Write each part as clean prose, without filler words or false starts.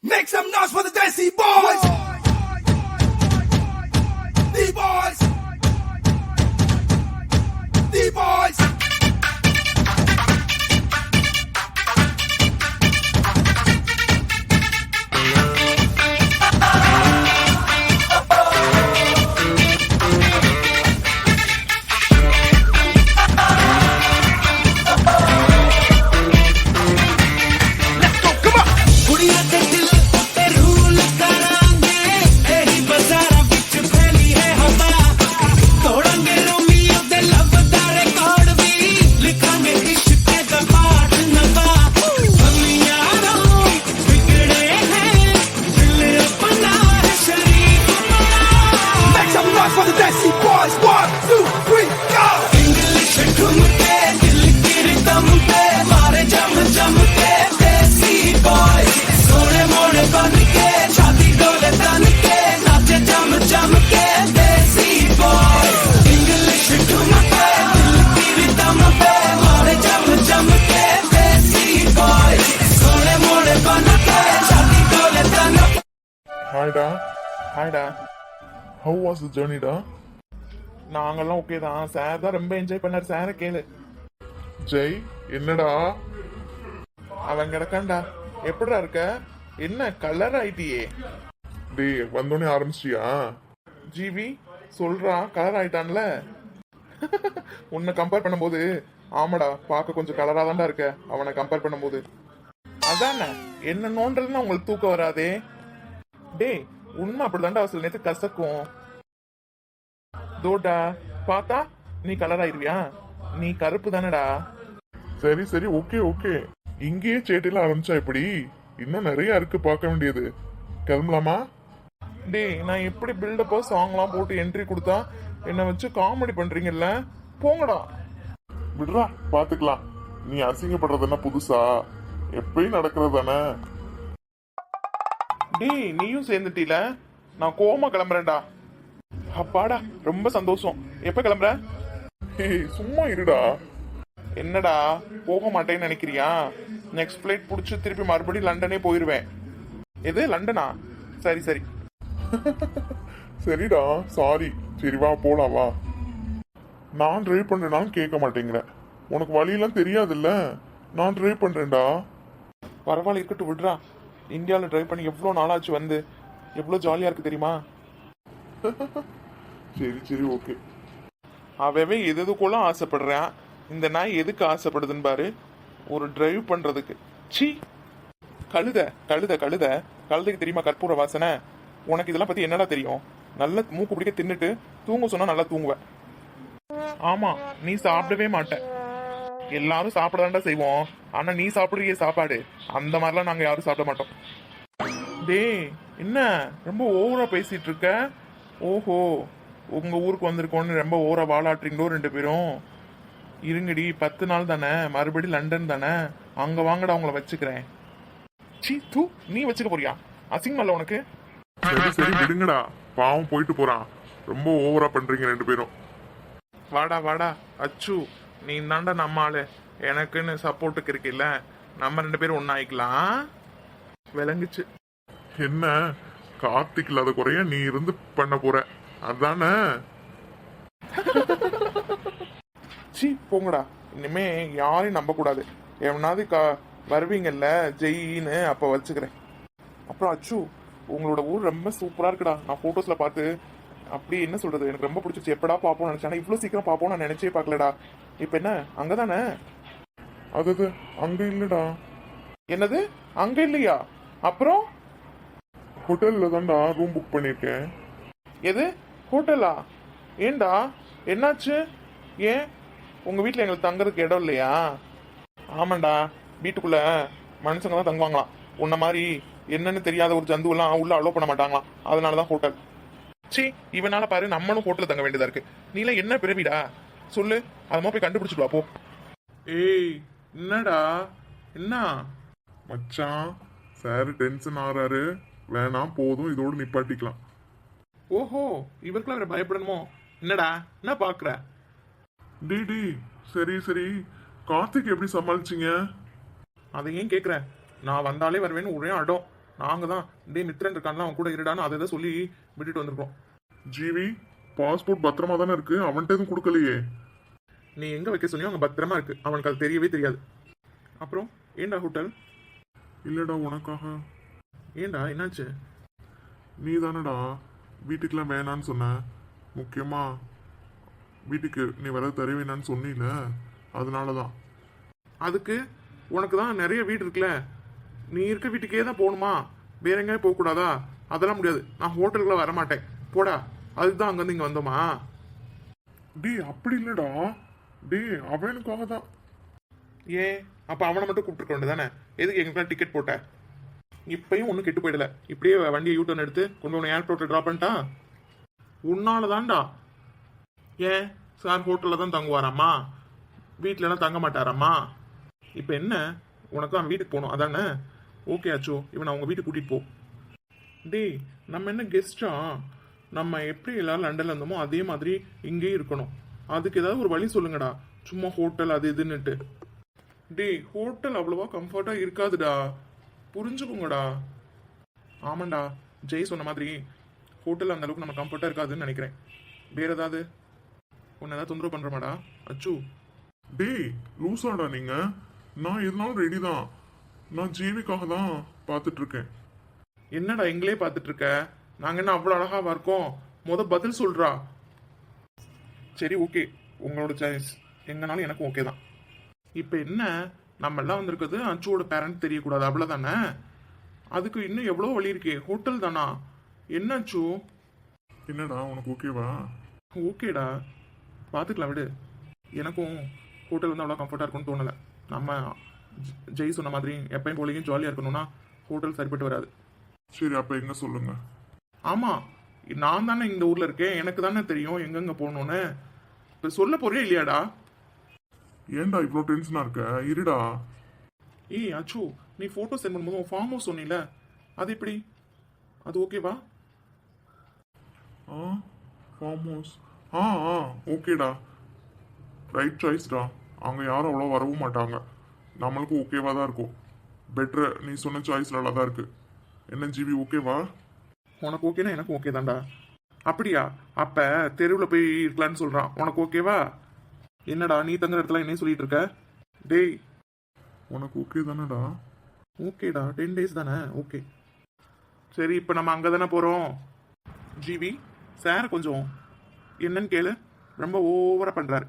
Make some noise for the Desi Boys! The Boys! The Boys! Hi da. How was the journey da? நாங்கெல்லாம் okay தான். Sir தான் ரொம்ப enjoy பண்ணார். சார கேளு. ஜெய் என்னடா? அவன் கிடக்கான்டா. எப்படிடா இருக்க? என்ன கலர் ஆயிட்டியே? டேய் வந்தோடனே ஆரம்பிச்சியா? ஜிவி சொல்றா கலர் ஆயிட்டான்ல. உன்னை கம்பேர் பண்ணும்போது ஆமாடா பார்க்க கொஞ்சம் கலரா தான்டா இருக்க அவனை கம்பேர் பண்ணும்போது. அதானே என்ன நோன்றதுன்னா உங்களுக்கு தூக்கம் வராதே. டேய் உண்மை அப்படிதான்டா சில நேரத்து கசக்கும். தோடா பார்த்தா நீ கலர் ஆயிருவியா? நீ கருப்பு தானடா. சரி சரி ஓகே ஓகே. இங்கேயே சேட்டையில ஆரம்பிச்சா எப்படி? இன்னும் நிறைய இருக்கு பார்க்க வேண்டியது. கிளம்பலாமா? டேய் நான் எப்படி பில்டப்போ சாங்லாம் போட்டு என்ட்ரி கொடுத்தா என்னை வச்சு காமெடி பண்றீங்கல்ல, போங்கடா. விடுறா பாத்துக்கலாம். நீ அசிங்கப்படுறது என்ன புதுசா? எப்பயும் நடக்கிறது தானே. டேய் நீயும் சேர்ந்துட்டீல. நான் கோமா கிளம்புறேன்டா. அப்பாடா ரொம்ப சந்தோஷம். எப்ப கிளம்புற? சும்மா இருடா. என்னடா போக மாட்டேன்னு நினைக்கிறியா? நெக்ஸ்ட் ஃபிளைட் புடிச்சு திருப்பி மறுபடியும் லண்டனே போயிருவேன். எது லண்டனா? சரி சரி. சரிடா சாரி. சரி வா போலாம் வா. நான் டிரைவ் பண்றேனாலும் கேட்க மாட்டேங்கிறேன். உனக்கு வழியெல்லாம் தெரியாதுல்ல. நான் டிரைவ் பண்றேன்டா. பரவாயில்ல இருக்கட்டும் விடுறா. இந்தியாவில் டிரைவ் பண்ணி எவ்வளோ நாளாச்சு வந்து எவ்வளோ ஜாலியாக இருக்கு தெரியுமா? சரி சரி ஓகே. அவவே எதுக்குள்ள ஆசைப்படுறான். இந்த நாய் எதுக்கு ஆசைப்படுதுன்னு பாரு. ஒரு டிரைவ் பண்ணுறதுக்கு. சி கழுத கழுத கழுத கழுதைக்கு தெரியுமா கற்பூர வாசனை? உனக்கு இதெல்லாம் பற்றி என்னடா தெரியும்? நல்லா மூக்கு பிடிக்க தின்னுட்டு தூங்க சொன்னால் நல்லா தூங்குவேன். ஆமாம் நீ சாப்பிடவே மாட்டேன். எல்லாரும் சாப்பிடதாண்டா செய்வோம். ஆனா நீ சாப்பிடுறிய சாப்பாடு அந்த மாதிரிலாம் நாங்க யாரும் சாப்பிட மாட்டோம். டேய் என்ன ரொம்ப ஓவரா பேசிட்டு இருக்க? ஓஹோ உங்க ஊருக்கு வந்திருக்கோன்னு ரொம்ப ஓவரா வாழாட்டுறீங்களோ ரெண்டு பேரும்? இருங்கடி 10 நாள் தானே, மறுபடியும் லண்டன் தானே, அங்க வாங்கடா உங்களை வச்சுக்கிறேன். சி தூ நீ வச்சுக்க போறியா? அசிங்கமல்ல உனக்கு? சரி சரி விடுங்கடா, பாவம் போயிட்டு போறான். ரொம்ப ஓவரா பண்றீங்க ரெண்டு பேரும். வாடா வாடா அச்சு, நீ தாண்டா நம்ம ஆளு. எனக்குன்னு சப்போர்ட்டுக்கு இருக்குல்ல, நம்ம ரெண்டு பேரும் ஒன்னாயிக்கலாம். விளங்குச்சு. என்ன கார்த்திக் இல்லாத குறைய நீ இருந்து பண்ண போற அதானே? சி போங்கடா. இனிமே யாரையும் நம்ப கூடாது. எவனாவது வருவீங்கல்ல ஜெயின்னு அப்ப வச்சுக்கிறேன். அப்புறம் அச்சு உங்களோட ஊர் ரொம்ப சூப்பரா இருக்குடா. நான் போட்டோஸ்ல பார்த்து அப்படி என்ன சொல்றது எனக்கு ரொம்ப பிடிச்சிச்சு. எப்படா பாப்போம்னு நினைச்சேன். இவ்வளவு சீக்கிரம் பாப்போம் நான் நினைச்சே பார்க்கலடா. இப்ப என்ன அங்கதானே? அது அங்க இல்லடா. என்னது அங்க இல்லையா? அப்புறம் ஹோட்டல்ல தான்டா ரூம் புக் பண்ணிருக்கேன். எது ஹோட்டலா? ஏண்டா என்னாச்சு? ஏன் உங்க வீட்டுல எங்களுக்கு தங்கறதுக்கு இடம் இல்லையா? ஆமாண்டா வீட்டுக்குள்ள மனுஷங்க தான் தங்குவாங்களாம். உன்ன மாதிரி என்னன்னு தெரியாத ஒரு ஜந்துவெல்லாம் உள்ள அலோ பண்ண மாட்டாங்களாம். அதனாலதான் ஹோட்டல். சி இவனால பாரு நம்மளும் ஹோட்டல்ல தங்க வேண்டியதா இருக்கு. நீல என்ன பிறவிடா சொல்லு. அதை போய் கண்டுபிடிச்சிட்டு வா போ. ஏய் என்னடா என்ன மச்சான்? சார் டென்ஷன் ஆறாரு. வேணாம் போதும் இதோடு நிப்பாட்டிக்கலாம். ஓஹோ இவருக்குலாம் வேற பயப்படணுமோ? என்னடா என்ன பாக்குற? டிடி சரி சரி கார்த்திக் எப்படி சமாளிச்சிங்க? அதை ஏன் கேக்குற? நான் வந்தாலே வருவேன்னு ஒரே அடம். நாங்க தான் டே மித்ரன் இருக்கான்ல அவன் கூட இருடான்னு அதை இதை சொல்லி விட்டுட்டு வந்திருக்கோம். ஜிவி பாஸ்போர்ட் பத்திரமா தானே இருக்கு, அவன்கிட்ட எதுவும் கொடுக்கலையே. நீ எங்க வைக்க சொன்னியோ அங்க பத்திரமா இருக்கு, அவனுக்கு அது தெரியவே தெரியாது. அப்புறம் ஏண்டா ஹோட்டல்? இல்லடா உனக்காக. ஏண்டா என்னாச்சு? நீ தானடா வீட்டுக்கெல்லாம் வேணான்னு சொன்ன, முக்கியமா வீட்டுக்கு நீ வர தர வேணான்னு சொன்னில, அதனால தான். அதுக்கு உனக்கு தான் நிறைய வீடு இருக்குல்ல, நீ இருக்க வீட்டுக்கே தான் போகணுமா? வேற எங்கேயும் போகக்கூடாதா? அதெல்லாம் முடியாது, நான் ஹோட்டலுக்குள்ள வர மாட்டேன் போடா. அதுக்கு தான் அங்கேருந்து இங்கே வந்தோமா? டே அப்படி இல்லைடா, டே அவனுக்காக தான். ஏன் அப்போ அவனை மட்டும் கூப்பிட்டுருக்க வேண்டியதானே, எதுக்கு எங்களுக்குலாம் டிக்கெட் போட்ட? இப்பயும் ஒன்றும் கெட்டு போயிடல, இப்படியே வண்டியை யூட்டர்ன் எடுத்து கொண்டு உன்னை ஏர்போர்ட்டில் ட்ராப் பண்ணிட்டா உன்னால தான்டா. ஏன் சார் ஹோட்டலில் தான் தங்குவாராம்மா, வீட்டிலலாம் தங்க மாட்டாராம்மா? இப்போ என்ன உனக்கு தான் வீட்டுக்கு போகணும் அதானே? ஓகே ஆச்சோ, இவன் அவங்க வீட்டுக்கு கூட்டிகிட்டு போ. டேய் நம்ம என்ன கெஸ்டா, நம்ம எப்படி எல்லாரும் லண்டன்ல இருந்தோமோ அதே மாதிரி இங்கேயும் இருக்கணும். அதுக்கு ஏதாவது ஒரு வழி சொல்லுங்கடா, சும்மா ஹோட்டல் அது இதுன்னுட்டு. டேய் ஹோட்டல் அவ்வளோவா கம்ஃபர்ட்டா இருக்காதுடா, புரிஞ்சுக்கோங்கடா. ஆமாண்டா, ஜெய் சொன்ன மாதிரி ஹோட்டல் அந்த அளவுக்கு நம்ம கம்ஃபர்ட்டா இருக்காதுன்னு நினைக்கிறேன். வேற ஏதாவது உன்னை ஏதாவது தொந்தரவு பண்றமாடா அச்சு? டேய் லூசாடா நீங்க, நான் எதுனாலும் ரெடி தான், நான் ஜீவிக்காக தான் பார்த்துட்டு இருக்கேன். என்னடா எங்களே பார்த்துட்டு இருக்க, நாங்க என்ன அவ்வளோ அழகாவா இருக்கோம்? பதில் சொல்றா. சரி ஓகே, உங்களோட சாய்ஸ், எங்கனாலும் எனக்கும் ஓகே தான். இப்போ என்ன நம்ம எல்லாம் வந்திருக்கிறது அச்சுவோட பேரண்ட் தெரியக்கூடாது அவ்வளோதானே? அதுக்கு இன்னும் எவ்வளோ வழி இருக்கே, ஹோட்டல் தானா? என்ன அச்சு? என்னடா உனக்கு ஓகேவா? ஓகேடா பார்த்துக்கலாம் விடு. எனக்கும் ஹோட்டல் வந்து அவ்வளோ கம்ஃபர்ட்டாக இருக்கும்னு தோணலை. நம்ம ஜெய் சொன்ன மாதிரி எப்பயும் போலையும் ஜாலியாக இருக்கணும்னா ஹோட்டல் சரிப்பட்டு வராது. சரி அப்போ எங்க சொல்லுங்க. ஆமாம் நான் தானே இந்த ஊரில் இருக்கேன், எனக்கு தானே தெரியும் எங்கெங்கே போகணுன்னு. இப்போ சொல்ல போறியா இல்லையாடா? ஏன்டா இவ்வளோ டென்ஷனாக இருக்க, இருடா. ஏய் அச்சு, நீ ஃபோட்டோ சென்ட் பண்ணும்போது உன் ஃபார்ம் ஹவுஸ் சொன்னில, அது எப்படி? அது ஓகேவா? ஃபார்ம் ஹவுஸ் ஓகேடா, ரைட் சாய்ஸ்டா. அங்கே யாரும் அவ்வளோ வரவும் மாட்டாங்க, நம்மளுக்கும் ஓகேவா தான் இருக்கும். பெட்ரு, நீ சொன்ன சாய்ஸ் நல்லா தான் இருக்கு. என்ன ஜிபி ஓகேவா? உனக்கு ஓகேனா எனக்கு ஓகே தான்டா. அப்படியா? அப்போ தெருவில் போய் இருக்கலான்னு சொல்கிறான், உனக்கு ஓகேவா? என்னடா நீ தங்குற இடத்துல என்ன சொல்லிட்டு இருக்க? டேய் உனக்கு ஓகே தானேடா? ஓகேடா, 10 days தானே, ஓகே. சரி இப்போ நம்ம அங்கே தானே போகிறோம். ஜிவி சார் கொஞ்சம் என்னன்னு கேளு, ரொம்ப ஓவராக பண்ணுறாரு.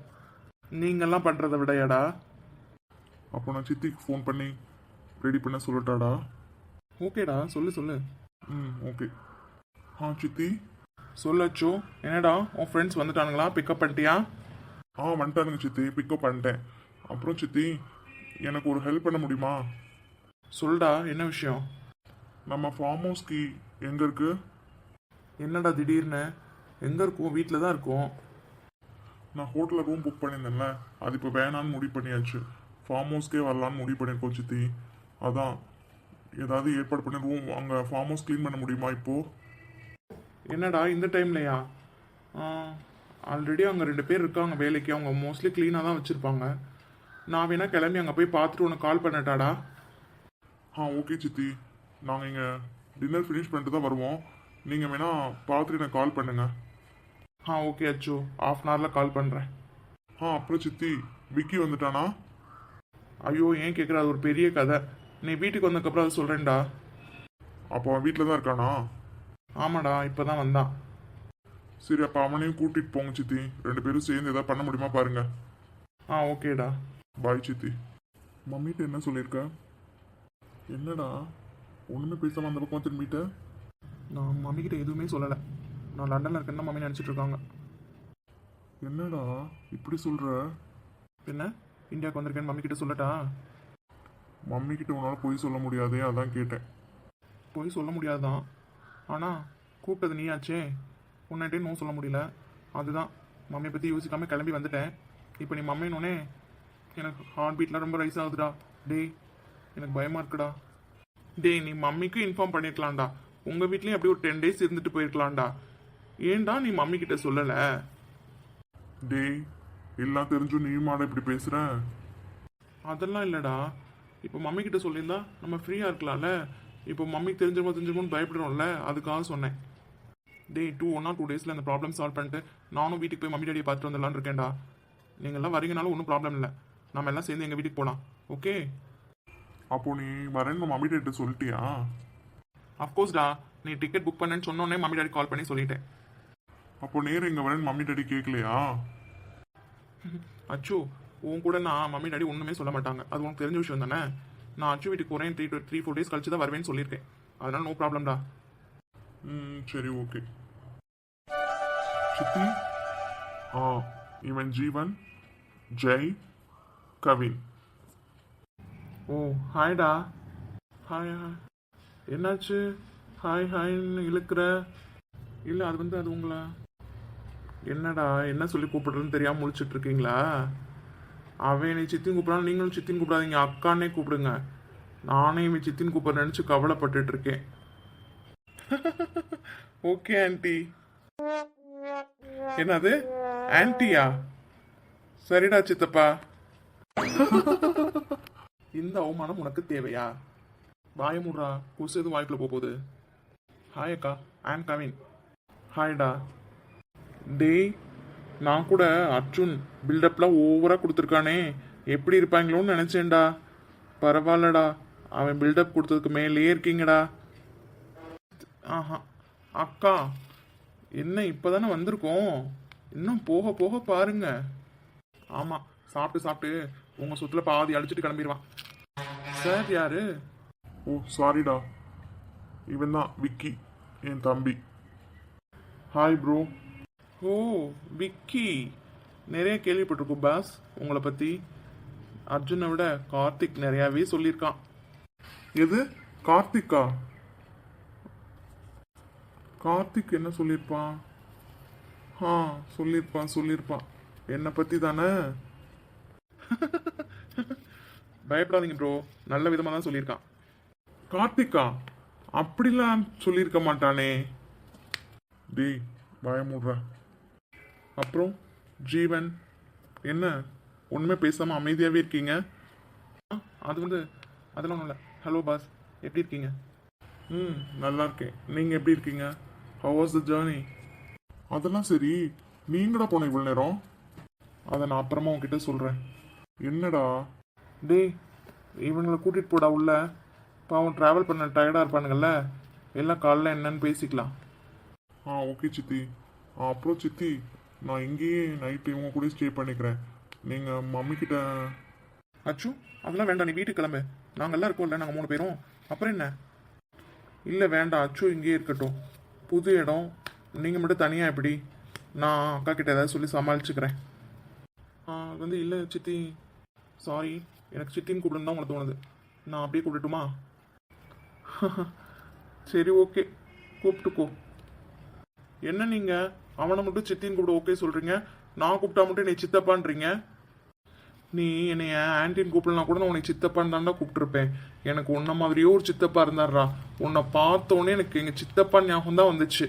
நீங்கள்லாம் பண்ணுறதை விடையாடா. அப்போ நான் சித்திக்கு ஃபோன் பண்ணி ரெடி பண்ண சொல்லட்டாடா? ஓகேடா, சொல்லு சொல்லு. ஓகே. சித்தி சொல்லச்சோ. என்னடா உன் ஃப்ரெண்ட்ஸ் வந்துட்டானுங்களா, பிக்கப் பண்ணிட்டியா? வந்துட்டானுங்க சித்தி, பிக்கப் பண்ணிட்டேன். அப்புறம் சித்தி எனக்கு ஒரு ஹெல்ப் பண்ண முடியுமா? சொல்டா, என்ன விஷயம்? நம்ம ஃபார்ம் ஹவுஸ் கீ எங்கே இருக்கு? என்னடா திடீர்னு? எங்கே இருக்கும்? வீட்டில் தான் இருக்கும். நான் ஹோட்டலில் ரூம் புக் பண்ணியிருந்தேன்ல, அது இப்போ வேணான்னு முடிவு பண்ணியாச்சு. ஃபார்ம் ஹவுஸ்க்கே வரலான்னு முடிவு பண்ணியிருக்கோம் சித்தி. அதான் ஏதாவது ஏற்பாடு பண்ணி ரூம் அங்கே ஃபார்ம் ஹவுஸ் க்ளீன் பண்ண முடியுமா இப்போது? என்னடா இந்த டைம்லையா? ஆல்ரெடி அங்கே 2 பேர் இருக்காங்க வேலைக்கு, அவங்க மோஸ்ட்லி க்ளீனாக தான் வச்சுருப்பாங்க. நான் வேணால் கிளம்பி அங்கே போய் பார்த்துட்டு உனக்கு கால் பண்ணட்டாடா? ஓகே சித்தி, நாங்கள் இங்கே டின்னர் ஃபினிஷ் பண்ணிட்டு தான் வருவோம். நீங்கள் வேணால் பார்த்துட்டு எனக்கு கால் பண்ணுங்கள். ஓகே அச்சு, ½ அன் ஹவரில் கால் பண்ணுறேன். அப்புறம் சித்தி விக்கி வந்துட்டானா? ஐயோ ஏன் கேட்குற, அது ஒரு பெரிய கதை. நீ வீட்டுக்கு வந்ததுக்கப்புறம் அது சொல்கிறேன்டா. அப்போ அவன் வீட்டில் தான் இருக்கானா? ஆமாடா, இப்போ தான் வந்தான். சரி அப்போ அவனையும் கூட்டிகிட்டு போங்க சித்தி, 2 பேரும் சேர்ந்து எதாவது பண்ண முடியுமா பாருங்க. ஓகேடா. பாய் சித்தி. மம்மிட்ட என்ன சொல்லியிருக்க? என்னடா ஒன்றுமே பேசாமல் அந்த பக்கம் திரும்பிட்ட? நான் மம்மிக்கிட்ட எதுவுமே சொல்லலை, நான் லண்டனில் இருக்கேன்னு மம்மி நினச்சிட்டு இருக்காங்க. என்னடா இப்படி சொல்கிற? என்ன இந்தியாவுக்கு வந்திருக்கேன்னு மம்மிக்கிட்ட சொல்லட்டா? மம்மிக்கிட்ட உன்னால் பொய் சொல்ல முடியாதே, அதான் கேட்டேன். பொய் சொல்ல முடியாதுதான், ஆனால் கூப்பிட்டது நீயாச்சே, உன்னிட்டே நோ சொல்ல முடியல. அதுதான் மம்மியை பற்றி யோசிக்காமல் கிளம்பி வந்துட்டேன். இப்போ நீ மம்மினோடனே எனக்கு ஹார்ட் பீட்லாம் ரொம்ப ரைஸ் ஆகுதுடா. டேய் எனக்கு பயமாக இருக்குடா. டேய் நீ மம்மிக்கும் இன்ஃபார்ம் பண்ணியிருக்கலாம்டா, உங்கள் வீட்லேயும் அப்படியே ஒரு 10 days இருந்துட்டு போயிருக்கலாம்டா. ஏன்டா நீ மம்மிக்கிட்ட சொல்லலை? டேய் எல்லாம் தெரிஞ்சும் நீ மாட இப்படி பேசுகிற? அதெல்லாம் இல்லைடா, இப்போ மம்மிக்கிட்ட சொல்லியிருந்தா நம்ம ஃப்ரீயாக இருக்கலாம்ல. இப்போ மம்மிக்கு தெரிஞ்சிருமோன்னு பயப்படுறோம்ல, அதுக்காக சொன்னேன். டேய் 1 or 2 டேஸில் அந்த ப்ராப்ளம் சால்வ் பண்ணிட்டு நானும் வீட்டுக்கு போய் மம்மி டாடியை பார்த்துட்டு வந்துடலான்னு இருக்கேன்டா. நீங்கள் எல்லாம் வரீங்கனாலும் ஒன்றும் ப்ராப்ளம் இல்லை, நம்ம எல்லாம் சேர்ந்து எங்கள் வீட்டுக்கு போகலாம். ஓகே? அப்போ நீ வரேன்னு மம்மி டேட்ட சொல்லிட்டியா? அஃப்கோர்ஸ்டா, நீ டிக்கெட் புக் பண்ணேன்னு சொன்னோன்னே மம்மி டாடி கால் பண்ணி சொல்லிட்டேன். அப்போ நேரம் இங்கே வரேன்னு மம்மி டாடி கேட்கலையா? அச்சு, உன் கூட நான் மம்மி டாடி ஒன்றுமே சொல்ல மாட்டாங்க, அது உனக்கு தெரிஞ்ச விஷயம் தானே. நான் அச்சு வீட்டுக்கு போகிறேன், 3-4 டேஸ் கழிச்சு தான் வருவேன்னு சொல்லியிருக்கேன். அதனால நோ ப்ராப்ளம்டா. சரி ஓகே. சித்தி, இவன் ஜீவன், ஜெய், கவின். ஓ ஹாய்டா. Hi hi. என்னாச்சு ஹாய் ஹாய்ன்னு இழுக்கிற? இல்லை அது உங்களை என்னடா என்ன சொல்லி கூப்பிடுறதுன்னு தெரியாமல் முழிச்சிட்டு இருக்கீங்களா? அவன் என்னை சித்தின்னு கூப்பிட்றான், நீங்களும் சித்தின்னு கூப்பிடாதீங்க, அக்கானே கூப்பிடுங்க. நானே இவன் சித்தின்னு கூப்பிட்ற நினச்சி கவலைப்பட்டுட்டு இருக்கேன். Okay aunty. என்னது ஆன்ட்டியா? சரிடா சித்தப்பா. இந்த அவமானம் உனக்கு தேவையா? வாயமுட்றா, கொசு எதுவும் வாய்க்குள்ள போகுது. ஹாய் அக்கா, ஐம் கவின். ஹாய்டா. டேய், நான் கூட அர்ஜுன் பில்டப்லாம் ஓவராக கொடுத்துருக்கானே, எப்படி இருப்பாங்களோன்னு நினச்சேன்டா. பரவாயில்லடா, அவன் பில்டப் கொடுத்ததுக்கு மேலேயே இருக்கீங்கடா. ஆஹா அக்கா, என்ன இப்போ தானே வந்திருக்கோம், இன்னும் போக போக பாருங்க. ஆமாம், சாப்பிட்டு உங்கள் சொத்தில் பாதி அடிச்சுட்டு கிளம்பிடுவான். சார் யாரு? ஓ சாரிடா, இவன் தான் விக்கி, என் தம்பி. Hi bro. ஓ விக்கி, நிறைய கேள்விப்பட்டிருக்கோம் பாஸ் உங்களை பற்றி. அர்ஜுனை விட கார்த்திக் நிறையாவே சொல்லியிருக்கான். எது கார்த்திக்கா? கார்த்திக் என்ன சொல்லியிருப்பான்? சொல்லியிருப்பான் என்னை பற்றி தானே. பயப்படாதீங்க ப்ரோ, நல்ல விதமாக தான் சொல்லியிருக்கான். கார்த்திக்கா அப்படிலாம் சொல்லியிருக்க மாட்டானே. டேய் பயமுடுற. அப்புறம் ஜீவன், என்ன ஒன்றுமே பேசாமல் அமைதியாகவே இருக்கீங்க? அதெல்லாம் ஒன்றும் இல்லை. ஹலோ பாஸ், எப்படி இருக்கீங்க? நல்லா இருக்கேன். நீங்கள் எப்படி இருக்கீங்க? How was the journey? அதெல்லாம் சரி, நீங்கடா போன இவ்வளோ நேரம்? அதை நான் அப்புறமா உங்ககிட்ட சொல்கிறேன். என்னடா? டேய், இவங்களை கூட்டிகிட்டு போடா உள்ள. பாவம் ட்ராவல் பண்ண டயர்டாக இருப்பானுங்கள்ல, எல்லாம் காலைல என்னன்னு பேசிக்கலாம். ஓகே சித்தி. அப்புறம் சித்தி, நான் இங்கேயே நைட்டு இவங்க கூட ஸ்டே பண்ணிக்கிறேன். நீங்கள் மம்மிக்கிட்ட. அச்சு, அதெல்லாம் வேண்டாம், நீ வீட்டுக்கு கிளம்பு. நாங்கள்லாம் இருக்கோம்ல, நாங்கள் 3 பேரும். அப்புறம் என்ன? இல்லை வேண்டாம், அச்சு இங்கேயே இருக்கட்டும். புது இடம், நீங்கள் மட்டும் தனியாக எப்படி? நான் அக்கா கிட்ட ஏதாவது சொல்லி சமாளிச்சுக்கிறேன். இல்லை சித்தி, சாரி, எனக்கு சித்தின்னு கூப்பிடணும் தான் உங்களுக்கு தோணுது. நான் அப்படியே கூப்பிட்டுட்டுமா? சரி ஓகே, கூப்பிட்டுக்கோ. என்ன நீங்கள் அவனை மட்டும் சித்தின்னு கூப்பிட ஓகே சொல்கிறீங்க, நான் கூப்பிட்டா மட்டும் என்னை சித்தப்பான்றீங்க. நீ என்னை ஆன்டின்னு கூப்பிடலாம் கூட நான் உன்னை சித்தப்பான்னு தாண்டா கூப்பிட்டுருப்பேன். எனக்கு உன்ன மாதிரியே ஒரு சித்தப்பா இருந்தாரா. உன்னை பார்த்தோன்னே எனக்கு எங்கள் சித்தப்பா ஞாபகம் தான் வந்துச்சு.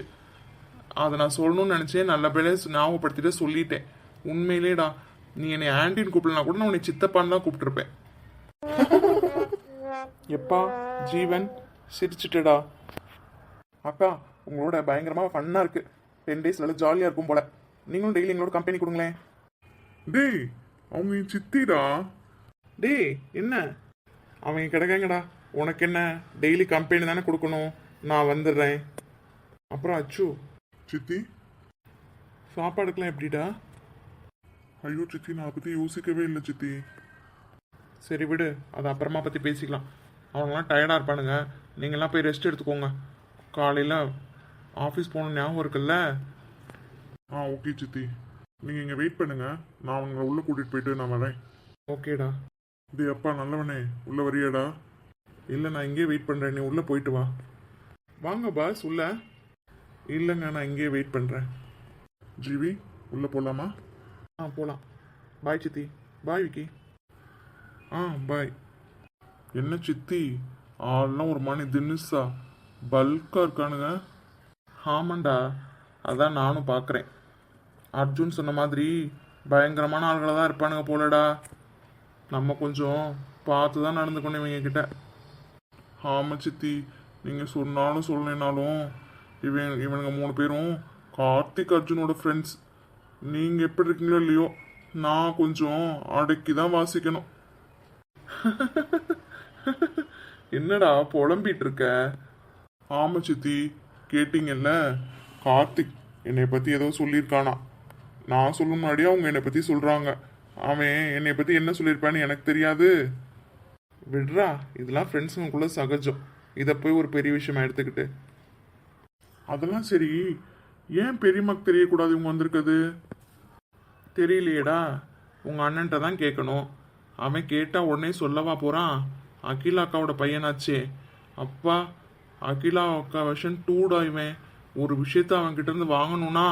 அதை நான் சொல்லணும்னு நினச்சேன், நல்ல பேரே ஞாபகப்படுத்திட்டு சொல்லிட்டேன். உண்மையிலேடா, நீ என்னை ஆன்டின்னு கூப்பிடலாம் கூட நான் உன்னை சித்தப்பான்னு தான் கூப்பிட்டுருப்பேன். எப்பா ஜீவன், சிரிச்சுட்டடா. அக்கா, உங்களோட பயங்கரமாக ஃபன்னாக இருக்குது. 10 days நல்லா ஜாலியாக இருக்கும் போல. நீங்களும் டெய்லி எங்களோட கம்பெனி கொடுங்களேன். டேய், அவங்க என் சித்திடா. டேய் என்ன, அவங்க கிடக்காங்கடா. உனக்கு என்ன, டெய்லி கம்பெனி தானே கொடுக்கணும், நான் வந்துடுறேன். அப்புறம் அச்சு, சித்தி. சாப்பாடுக்கெல்லாம் எப்படிடா? ஐயோ சித்தி, நான் அதை பற்றி யோசிக்கவே இல்லை சித்தி. சரி விடு, அதை அப்புறமா பற்றி பேசிக்கலாம். அவங்களாம் டயர்டாக இருப்பானுங்க, நீங்கள்லாம் போய் ரெஸ்ட் எடுத்துக்கோங்க. காலையில் ஆஃபீஸ் போகணும் ஞாபகம் இருக்குல்ல? ஓகே சித்தி, நீங்கள் இங்கே வெயிட் பண்ணுங்க, நான் அவங்கள உள்ளே கூட்டிகிட்டு போயிட்டு நான் வரேன். ஓகேடா. டேய் அப்பா நல்லவனே, உள்ளே வரியாடா? இல்லை, நான் இங்கேயே வெயிட் பண்ணுறேன், நீ உள்ளே போயிட்டு வா. வாங்க பாஸ் உள்ள. இல்லைங்க, நான் இங்கேயே வெயிட் பண்ணுறேன். ஜிவி, உள்ளே போகலாமா? போகலாம். பாய் சித்தி. பாய் விக்கி. பாய். என்ன சித்தி, ஆள்லாம் ஒரு மணி தின்னுசா பல்காக இருக்கானுங்க. ஆமாண்டா, அதான் நானும் பார்க்குறேன். அர்ஜுன் சொன்ன மாதிரி பயங்கரமான ஆள்களை தான் இருப்பானுங்க போலடா. நம்ம கொஞ்சம் பார்த்து தான் நடந்துக்கணும் இவங்க கிட்ட. ஆமாம் சித்தி, நீங்கள் சொன்னாலும் சொல்லலைனாலும் இவனுங்க 3 பேரும் கார்த்திக் அர்ஜுனோட ஃப்ரெண்ட்ஸ். நீங்கள் எப்படி இருக்கீங்களோ இல்லையோ, நான் கொஞ்சம் அடக்கி தான் வாசிக்கணும். என்னடா புலம்பிட்டு இருக்க? ஆமா சித்தி, கேட்டீங்கல்ல, கார்த்திக் என்னை பற்றி ஏதோ சொல்லியிருக்கானா. நான் சொல்ல முன்னாடியே அவங்க என்னை பற்றி சொல்கிறாங்க. அவன் என்னை பற்றி என்ன சொல்லியிருப்பான்னு எனக்கு தெரியாது. விடுறா, இதெல்லாம் ஃப்ரெண்ட்ஸுங்களுக்குள்ள சகஜம். இதை போய் ஒரு பெரிய விஷயமா எடுத்துக்கிட்டு. அதெல்லாம் சரி, ஏன் பெரியம்மாக்கு தெரியக்கூடாது இவங்க வந்திருக்குது? தெரியலையேடா, உங்கள் அண்ணன்ட்ட தான் கேட்கணும். அவன் கேட்டால் உடனே சொல்லவா போகிறான்? அகிலா அக்காவோட பையனாச்சே. அப்பா, அகிலா அக்கா வருஷன் 2டா இவன். ஒரு விஷயத்த அவன்கிட்ட இருந்து வாங்கணும்னா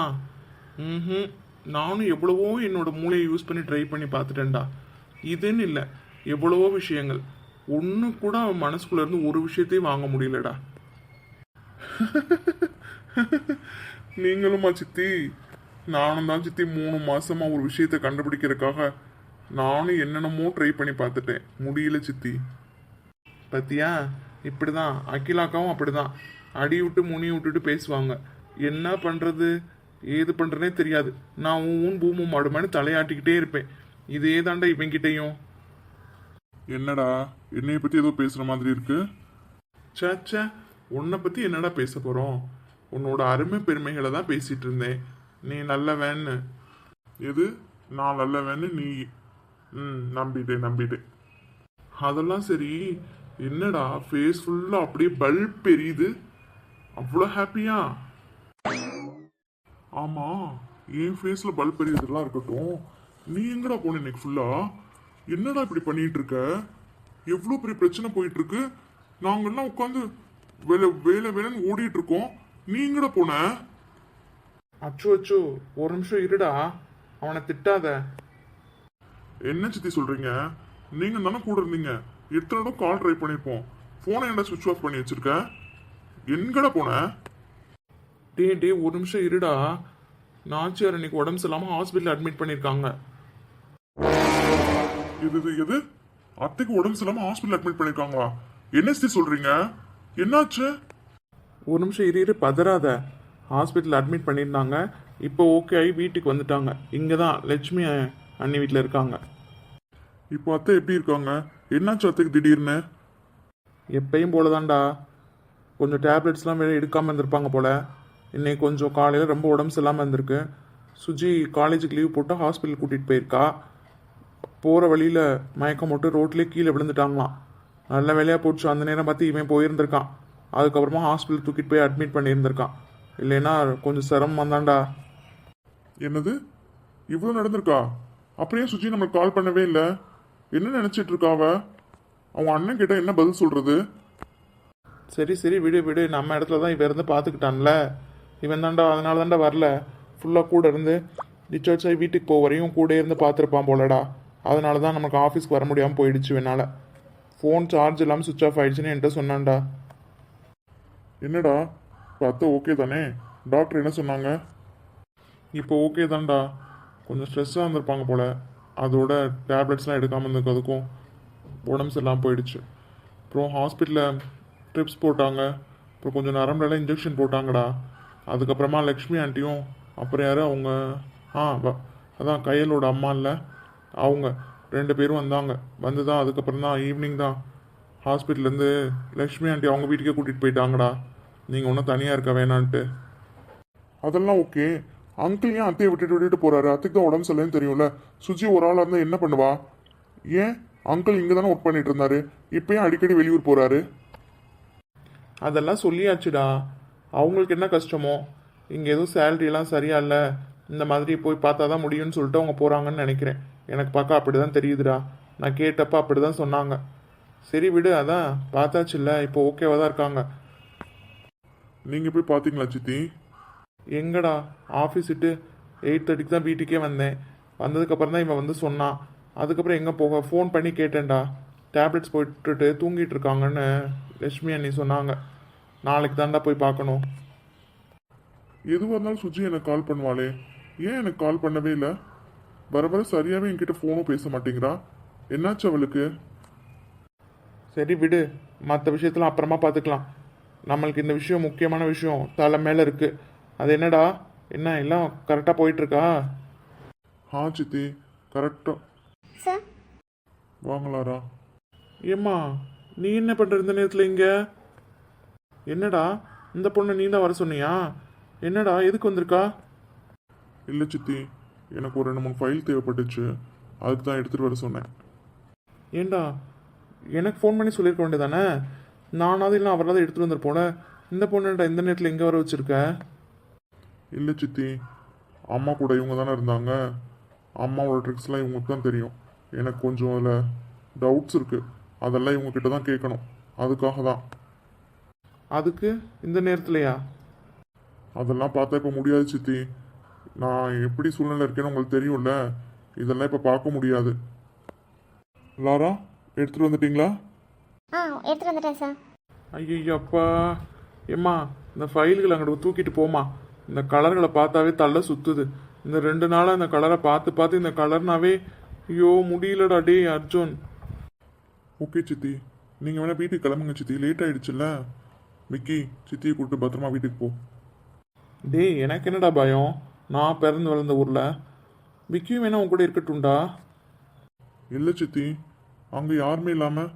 நானும் எவ்வளவோ என்னோட மூளையை யூஸ் பண்ணி ட்ரை பண்ணி பார்த்துட்டேன்டா. இதுன்னு இல்லை, எவ்வளவோ விஷயங்கள். ஒன்று கூட அவன் மனசுக்குள்ள இருந்து ஒரு விஷயத்தையும் வாங்க முடியலடா. நீங்களுமா சித்தி? நானும் தான் சித்தி 3 மாசமா ஒரு விஷயத்தை கண்டுபிடிக்கிறதுக்காக நானும் என்னென்னமோ ட்ரை பண்ணி பார்த்துட்டேன், முடியல சித்தி. பத்தியா, இப்படிதான் அகிலாக்காவும் அப்படிதான். அடி விட்டு முனி விட்டுட்டு பேசுவாங்க. என்ன பண்றது ஏது பண்றதுனே தெரியாது. நான் ஊன் பூமும் மாடுமான்னு தலையாட்டிக்கிட்டே இருப்பேன். இதே தாண்டா இவங்கிட்டையும். என்னடா, என்னைய பத்தி ஏதோ பேசுற மாதிரி இருக்கு? சேச்சே, உன்னை பத்தி என்னடா பேச போறோம்? உன்னோட அருமை பெருமைகளை தான் பேசிட்டு இருந்தேன். நீ நல்லவன்னு. எது நான் நல்லவன்னு? நீ நம்பிட்டேன். அதெல்லாம் சரி, என்னடா ஃபேஸ் ஃபுல்லா அப்படியே பல்ப் எரியுது, அவ்வளோ ஹாப்பியா? ஆமா, என் ஃபேஸ்ல பல்ப் எரியதெல்லாம் இருக்கட்டும், நீ எங்கடா போன இன்னைக்கு ஃபுல்லா? என்னடா இப்படி பண்ணிட்டு இருக்க? எவ்வளோ பெரிய பிரச்சனை போயிட்டு இருக்கு. நாங்கெல்லாம் உட்காந்து வேலைன்னு ஓடிட்டு இருக்கோம். நீ எங்கடா போன? அச்சோ அச்சோ, ஒரு நிமிஷம் இருடா, அவனை திட்டாத. என்ன சித்தி சொல்றீங்க? நீங்க தானே கூட இருந்தீங்க. எத்தனை தடவை கால் ட்ரை பண்ணிருப்போம். போனை என்ன சுவிட்ச் ஆஃப் பண்ணி வச்சிருக்க? எங்கடா போன? டே ஒரு நிமிஷம் இருடா. நாச்சியார் இன்னைக்கு உடம்பு சரியில்லாம ஹாஸ்பிட்டல் அட்மிட் பண்ணிருக்காங்க. எது அத்தைக்கு உடம்பு சரியில்லாம ஹாஸ்பிட்டல் அட்மிட் பண்ணிருக்காங்களா? என்ன சித்தி சொல்றீங்க? என்னாச்சு? ஒரு நிமிஷம் இரு, பதறாத. ஹாஸ்பிட்டல் அட்மிட் பண்ணியிருந்தாங்க. இப்போ ஓகே ஆகி வீட்டுக்கு வந்துட்டாங்க. இங்கே தான் லட்சுமி அண்ணி வீட்டில் இருக்காங்க. இப்போ அத்தை எப்படி இருக்காங்க? என்னாச்சு அத்தைக்கு திடீர்னு? எப்பயும் போல தான்டா, கொஞ்சம் டேப்லெட்ஸ்லாம் வேற எடுக்காமல் இருந்திருப்பாங்க போல. இன்னைக்கு கொஞ்சம் காலையில் ரொம்ப உடம்பு சரியில்லாமல் இருந்திருக்கு. சுஜி காலேஜுக்கு லீவ் போட்டு ஹாஸ்பிட்டல் கூட்டிகிட்டு போயிருக்கா. போகிற வழியில் மயக்கம் போட்டு ரோட்லேயே கீழே விழுந்துட்டாங்களாம். நல்ல வேலையாக போச்சு, அந்த நேரம் பார்த்து இவன் போயிருந்திருக்கான். அதுக்கப்புறமா ஹாஸ்பிட்டல் தூக்கிட்டு போய் அட்மிட் பண்ணியிருந்திருக்கான். இல்லைன்னா கொஞ்சம் சிரமம் தான்டா. என்னது, இவ்வளோ நடந்திருக்கா? அப்படியே சுஜி நம்மளுக்கு கால் பண்ணவே இல்லை. என்ன நினைச்சிட்டு இருக்காவ? அவங்க அண்ணன் கிட்ட என்ன பதில் சொல்றது? சரி விடு, நம்ம இடத்துல தான் இவன் இருந்து பார்த்துக்கிட்டான்ல. இவன் தான்டா, அதனால தான்டா வரல. ஃபுல்லாக கூட இருந்து டிஸ்சார்ஜ் ஆகி வீட்டுக்கு போக வரையும் கூட இருந்து பார்த்துருப்பான் போலடா. அதனால தான் நமக்கு ஆஃபீஸ்க்கு வர முடியாமல் போயிடுச்சு. வேணால ஃபோன் சார்ஜ் இல்லாமல் சுவிட்ச் ஆஃப் ஆயிடுச்சுன்னு என்கிட்ட சொன்னான்டா. என்னடா, அத்தை ஓகே தானே? டாக்டர் என்ன சொன்னாங்க? இப்போ ஓகே தான்டா. கொஞ்சம் ஸ்ட்ரெஸ்ஸாக இருந்திருப்பாங்க போல. அதோட டேப்லெட்ஸ்லாம் எடுக்காமல் இருந்ததுக்கும் உடம்பு சரியில்லாமல் போயிடுச்சு. அப்புறம் ஹாஸ்பிட்டலில் ட்ரிப்ஸ் போட்டாங்க. அப்புறம் கொஞ்சம் நரம்புலாம் இன்ஜெக்ஷன் போட்டாங்கடா. அதுக்கப்புறமா லக்ஷ்மி ஆண்டியும் அப்புறம் யார் அவங்க அதான் கையலோட அம்மா இல்லை, அவங்க 2 பேரும் வந்தாங்க. வந்து தான் அதுக்கப்புறம் தான் ஈவினிங் தான் ஹாஸ்பிட்டல்லேருந்து லக்ஷ்மி ஆண்டி அவங்க வீட்டுக்கே கூட்டிகிட்டு போயிட்டாங்கடா. நீங்கள் ஒன்றும் தனியாக இருக்க வேணான்ட்டு. அதெல்லாம் ஓகே. அங்கிள் ஏன் அத்தையை விட்டுட்டு போறாரு? அத்தைக்கு தான் உடம்பு சரியில்லைன்னு தெரியும்ல. சுஜி ஒரு ஆளாக இருந்தால் என்ன பண்ணுவா? ஏன் அங்கிள் இங்கே தானே ஒர்க் பண்ணிட்டு இருந்தாரு, இப்போ ஏன் அடிக்கடி வெளியூர் போறாரு? அதெல்லாம் சொல்லியாச்சுடா. அவங்களுக்கு என்ன கஷ்டமோ, இங்கே எதுவும் சேலரியெல்லாம் சரியா இல்லை, இந்த மாதிரி போய் பார்த்தா தான் முடியும்னு சொல்லிட்டு அவங்க போகிறாங்கன்னு நினைக்கிறேன். எனக்கு பார்க்க அப்படி தான் தெரியுதுடா. நான் கேட்டப்ப அப்படி தான் சொன்னாங்க. சரி விடு, அதான் பார்த்தாச்சுல்ல, இப்போ ஓகேவா தான் இருக்காங்க. நீங்கள் போய் பார்த்தீங்களா சித்தி? எங்கடா, ஆஃபீஸ் விட்டு 8:30க்கு தான் வீட்டுக்கே வந்தேன். வந்ததுக்கப்புறம் தான் இவன் வந்து சொன்னான். அதுக்கப்புறம் எங்கே போக ஃபோன் பண்ணி கேட்டேன்டா. டேப்லெட்ஸ் போட்டுட்டு தூங்கிட்டு இருக்காங்கன்னு லட்சுமி அண்ணி சொன்னாங்க. நாளைக்கு தாண்டா போய் பார்க்கணும். எதுவாக இருந்தாலும் சுஜி எனக்கு கால் பண்ணுவாளே, ஏன் எனக்கு கால் பண்ணவே இல்லை? வர சரியாகவே என்கிட்ட ஃபோனும் பேச மாட்டேங்கிறா. என்னாச்சு அவளுக்கு? சரி விடு, மற்ற விஷயத்தெல்லாம் அப்புறமா பார்த்துக்கலாம். நம்மளுக்கு இந்த விஷயம் முக்கியமான விஷயம் தலை மேலே இருக்கு. அது என்னடா? என்ன எல்லாம் கரெக்டாக போயிட்டு இருக்கா? சித்தி கரெக்டா. சார் வாங்கலாரா? ஏம்மா, நீ என்ன பண்ற இந்த நேரத்தில் இங்க? என்னடா, இந்த பொண்ணு நீ தான் வர சொன்னியா? என்னடா, எதுக்கு வந்திருக்கா? இல்லை சித்தி, எனக்கு ஒரு 2-3 ஃபைல் தேவைப்பட்டுச்சு, அதுக்கு தான் எடுத்துகிட்டு வர சொன்னேன். ஏண்டா, எனக்கு ஃபோன் பண்ணி சொல்லியிருக்க வேண்டியதானே? நானாவது இல்லை அவராவது எடுத்துகிட்டு வந்துருப்போல. இந்த பொண்ணுடா இந்த நேரத்தில் எங்கே வர வச்சிருக்க? இல்லை சித்தி, அம்மா கூட இவங்க தானே இருந்தாங்க. அம்மாவோட ட்ரிக்ஸ்லாம் இவங்களுக்கு தான் தெரியும். எனக்கு கொஞ்சம் அதில் டவுட்ஸ் இருக்குது, அதெல்லாம் இவங்கக்கிட்ட தான் கேட்கணும். அதுக்காக தான். அதுக்கு இந்த நேரத்துலையா? அதெல்லாம் பார்த்தா இப்போ முடியாது சித்தி. நான் எப்படி சூழ்நிலை இருக்கேன்னு உங்களுக்கு தெரியும்ல. இதெல்லாம் இப்போ பார்க்க முடியாது. லாரா, எடுத்துகிட்டு வந்துட்டீங்களா? எடுத்துகிட்டு வந்துட்டேன் சார். ஐயோ அப்பா. ஏம்மா, இந்த ஃபைல்களை அங்கிட்ட தூக்கிட்டு போமா. இந்த கலர்களை பார்த்தாவே தள்ள சுத்துது. இந்த 2 நாளாக இந்த கலரை பார்த்து பார்த்து இந்த கலர்னாவே ஐயோ முடியலடா. டே அர்ஜுன். ஓகே சித்தி, நீங்கள் வேணால் வீட்டுக்கு கிளம்புங்க சித்தி, லேட் ஆகிடுச்சுல்ல. மிக்கி, சித்தியை கூப்பிட்டு பத்திரமா வீட்டுக்கு போ. டேய், எனக்கு என்னடா பயம்? நான் பிறந்து வளர்ந்த ஊரில். விக்கியும் வேணா உன் கூட இருக்கட்டும்டா. இல்லை சித்தி, அங்கே யாருமே இல்லாமல்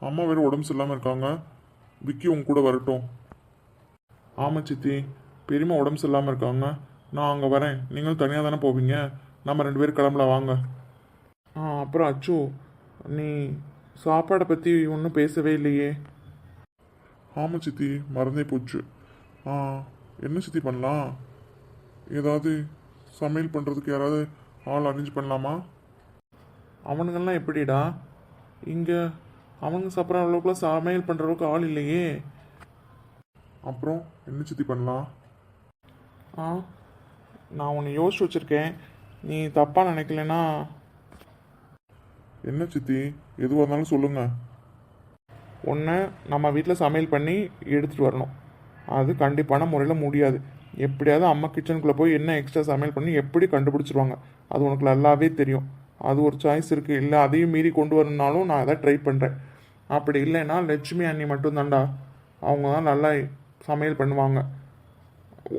அம்மா வேறு உடம்பு சரியில்லாமல் இருக்காங்க. விக்கி உங்க கூட வரட்டும். ஆமாம் சித்தி, பெரியம்மா உடம்பு சரியில்லாமல் இருக்காங்க. நான் அங்கே வரேன். நீங்களும் தனியாக தானே போவீங்க. நம்ம 2 பேரும் கிளம்பலாம் வாங்க. அப்புறம் அச்சு, நீ சாப்பாடை பற்றி ஒன்றும் பேசவே இல்லையே? ஆமாம் சித்தி, மறந்தே போச்சு. என்ன சித்தி பண்ணலாம்? ஏதாவது சமையல் பண்ணுறதுக்கு யாராவது ஆள் அரேஞ்ச் பண்ணலாமா? அவனுங்கெல்லாம் எப்படிடா? இங்கே அவனுங்க சாப்பிட்ற அளவுக்குலாம் சமையல் பண்ணுற அளவுக்கு ஆள் இல்லையே. அப்புறம் என்ன சித்தி பண்ணலாம்? நான் ஒன்று யோசிச்சு வச்சுருக்கேன். நீ தப்பாக நினைக்கலன்னா. என்ன சித்தி, எதுவாக இருந்தாலும் சொல்லுங்கள். ஒன்று, நம்ம வீட்டில் சமையல் பண்ணி எடுத்துகிட்டு வரணும். அது கண்டிப்பான முறையில் முடியாது. எப்படியாவது அம்மா கிச்சனுக்குள்ளே போய் என்ன எக்ஸ்ட்ரா சமையல் பண்ணி எப்படி கண்டுபிடிச்சிருவாங்க. அது உனக்கு நல்லாவே தெரியும். அது ஒரு சாய்ஸ் இருக்குது. இல்லை அதையும் மீறி கொண்டு வரணுனாலும் நான் அதை ட்ரை பண்ணுறேன். அப்படி இல்லைன்னா லட்சுமி அண்ணி மட்டும்தான்டா. அவங்க தான் நல்லா சமையல் பண்ணுவாங்க.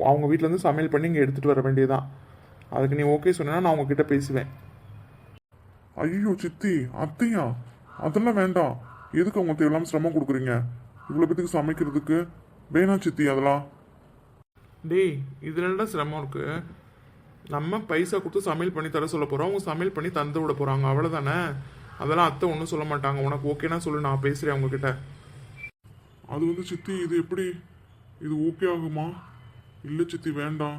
அவங்க வீட்டிலேருந்து சமையல் பண்ணி இங்கே எடுத்துகிட்டு வர வேண்டியதுதான். அதுக்கு நீ ஓகே சொன்னா நான் உங்ககிட்ட பேசுவேன். ஐயோ சித்தி, அத்தையா, அதெல்லாம் வேண்டாம். எதுக்கு அவங்க தேவையில்லாமல் சிரமம் கொடுக்குறீங்க? இவ்வளோ பேத்துக்கு சமைக்கிறதுக்கு வேணாம் சித்தி அதெல்லாம். டேய், இதுலடா சிரமம் இருக்கு. நம்ம பைசா கொடுத்து சமையல் பண்ணி தர சொல்ல போகிறோம். அவங்க சமையல் பண்ணி தந்து விட போகிறாங்க, அவ்வளோதானே. அதெல்லாம் அத்தை ஒன்றும் சொல்ல மாட்டாங்க. உனக்கு ஓகேனா சொல்லு, நான் பேசுகிறேன் அவங்கக்கிட்ட. அது வந்து சித்தி, இது எப்படி, இது ஓகே ஆகுமா? இல்லை சித்தி, வேண்டாம்.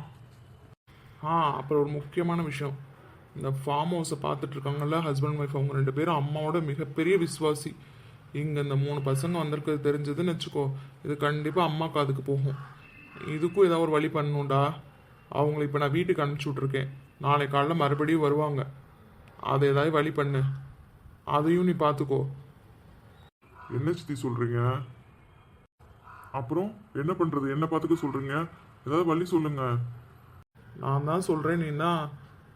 அப்புறம் ஒரு முக்கியமான விஷயம். இந்த ஃபார்ம் ஹவுஸை பார்த்துட்டு இருக்காங்கல்ல, ஹஸ்பண்ட் ஒய்ஃப், அவங்க 2 பேரும் அம்மாவோட மிகப்பெரிய விசுவாசி. இங்கே இந்த 3 பசங்க வந்திருக்கிறது தெரிஞ்சதுன்னு வச்சுக்கோ, இது கண்டிப்பாக அம்மா காதுக்கு போகும். இதுக்கும் ஏதாவது ஒரு வழி பண்ணணும்டா. அவங்கள இப்போ நான் வீட்டுக்கு அனுப்பிச்சி விட்ருக்கேன். நாளை காலைல மறுபடியும் வருவாங்க. அதை ஏதாவது வழி பண்ணு. அதையும் நீ பார்த்துக்கோ. என்ன சித்தி சொல்கிறீங்க? அப்புறம் என்ன பண்ணுறது? என்ன பார்த்துக்க சொல்கிறீங்க? ஏதாவது வழி சொல்லுங்க. நான் தான் சொல்கிறேன், நீ தான்